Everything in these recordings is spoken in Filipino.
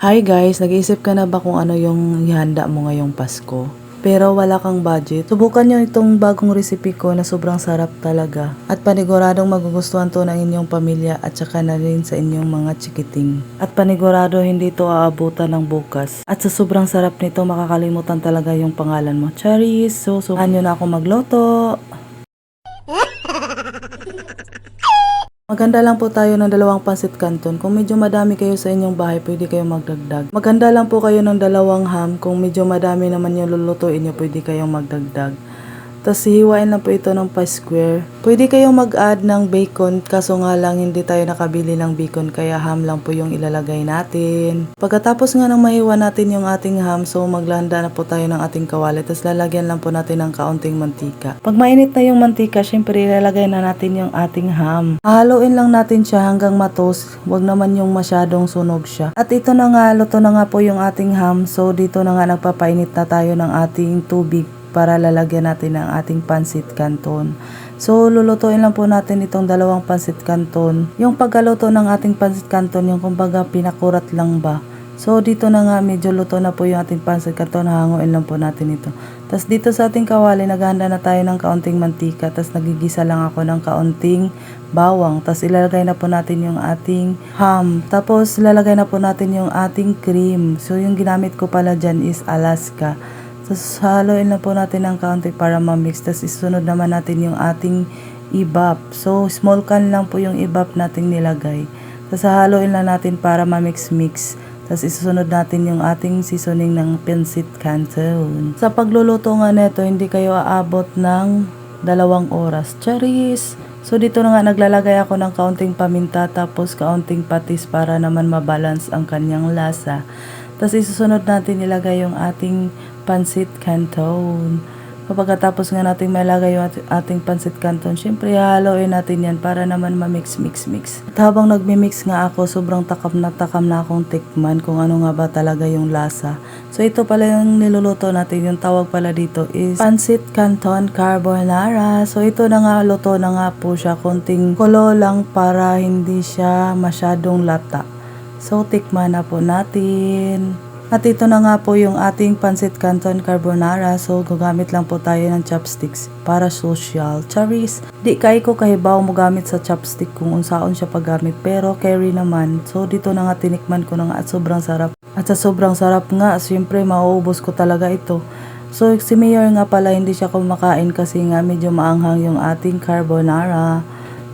Hi guys, nag-iisip ka na ba kung ano yung ihanda mo ngayong Pasko? Pero wala kang budget? Subukan nyo itong bagong recipe ko na sobrang sarap talaga. At paniguradong magugustuhan to ng inyong pamilya at saka na rin sa inyong mga chikiting. At panigurado hindi to aabutan ng bukas. At sa sobrang sarap nito makakalimutan talaga yung pangalan mo. Charis, so subukan nyo na ako magloto. Maganda lang po tayo ng dalawang pansit canton. Kung medyo madami kayo sa inyong bahay, pwede kayong magdagdag. Maganda lang po kayo ng dalawang ham. Kung medyo madami naman yung lulutuin nyo, pwede kayong magdagdag. Tapos hihiwain lang po ito ng pa-square. Pwede kayong mag-add ng bacon, kaso nga lang hindi tayo nakabili ng bacon, kaya ham lang po yung ilalagay natin. Pagkatapos nga ng mahiwa natin yung ating ham, so maglanda na po tayo ng ating kawali. Tapos lalagyan lang po natin ng kaunting mantika. Pag mainit na yung mantika, syempre ilalagay na natin yung ating ham. Haluin lang natin siya hanggang matos. Huwag naman yung masyadong sunog siya. At ito na nga, luto na nga po yung ating ham. So dito na nga nagpapainit na tayo ng ating tubig para lalagyan natin ng ating pansit canton. So, lulutuin lang po natin itong dalawang pansit canton. Yung pagkaluto ng ating pansit canton, yung kumbaga pinakurat lang ba. So, dito na nga medyo luto na po yung ating pansit canton. Hanguin lang po natin ito. Tapos dito sa ating kawali, naghahanda na tayo ng kaunting mantika. Tapos nagigisa lang ako ng kaunting bawang. Tapos ilalagay na po natin yung ating ham. Tapos ilalagay na po natin yung ating cream. So, yung ginamit ko pala dyan is Alaska. Tapos haluin na po natin ng kaunti para ma-mix. Tapos isunod naman natin yung ating ibap. So small can lang po yung ibap nating nilagay. Tapos haluin na natin para ma-mix-mix. Tapos isusunod natin yung ating seasoning ng pansit canton. Sa pagluluto nga nito, hindi kayo aabot ng 2 oras. Charis! So dito na nga naglalagay ako ng kaunting paminta tapos kaunting patis para naman mabalance ang kanyang lasa. Tapos isusunod natin ilagay yung ating pansit canton. Pagkatapos nga natin malagay yung ating pansit canton, syempre haluin natin yan para naman ma-mix. At habang nagmi-mix nga ako, sobrang takam na akong tikman kung ano nga ba talaga yung lasa. So ito pala yung niluluto natin, yung tawag pala dito is pansit canton carbonara. So ito na nga, luto na nga po siya, konting kulo lang para hindi siya masyadong lata. So, tikman na po natin. At ito na nga po yung ating pansit canton carbonara. So, gagamit lang po tayo ng chopsticks para social. Charis, di kay ko kahibaw mo gamit sa chopstick kung unsaon siya paggamit. Pero, carry naman. So, dito na nga tinikman ko na nga at sobrang sarap. At sa sobrang sarap nga, siyempre mauubos ko talaga ito. So, si Mayor nga pala hindi siya kumakain kasi nga medyo maanghang yung ating carbonara.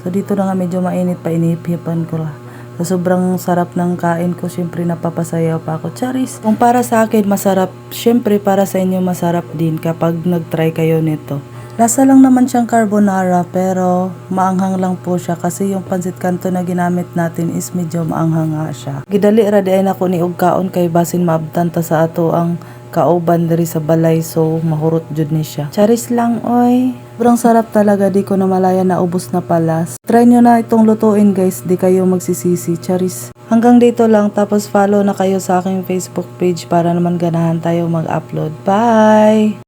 So, dito na nga medyo mainit pa, inihipan ko lang. Sa sobrang sarap ng kain ko, syempre napapasayaw pa ako. Charis! Kung para sa akin masarap, syempre para sa inyo masarap din kapag nag-try kayo nito. Lasa lang naman siyang carbonara pero maanghang lang po siya kasi yung pansit canton na ginamit natin is medyo maanghang nga siya. Gidali ra di ay nako ni og kaon kay basin maabtan ta sa ato ang kauban diri sa balay, so mahurot jud ni siya. Charis lang oy. Sobrang sarap talaga, di ko na malaya na ubos na pala. Try nyo na itong lutuin guys, di kayo magsisisi. Charis. Hanggang dito lang, tapos follow na kayo sa aking Facebook page para naman ganahan tayo mag-upload. Bye!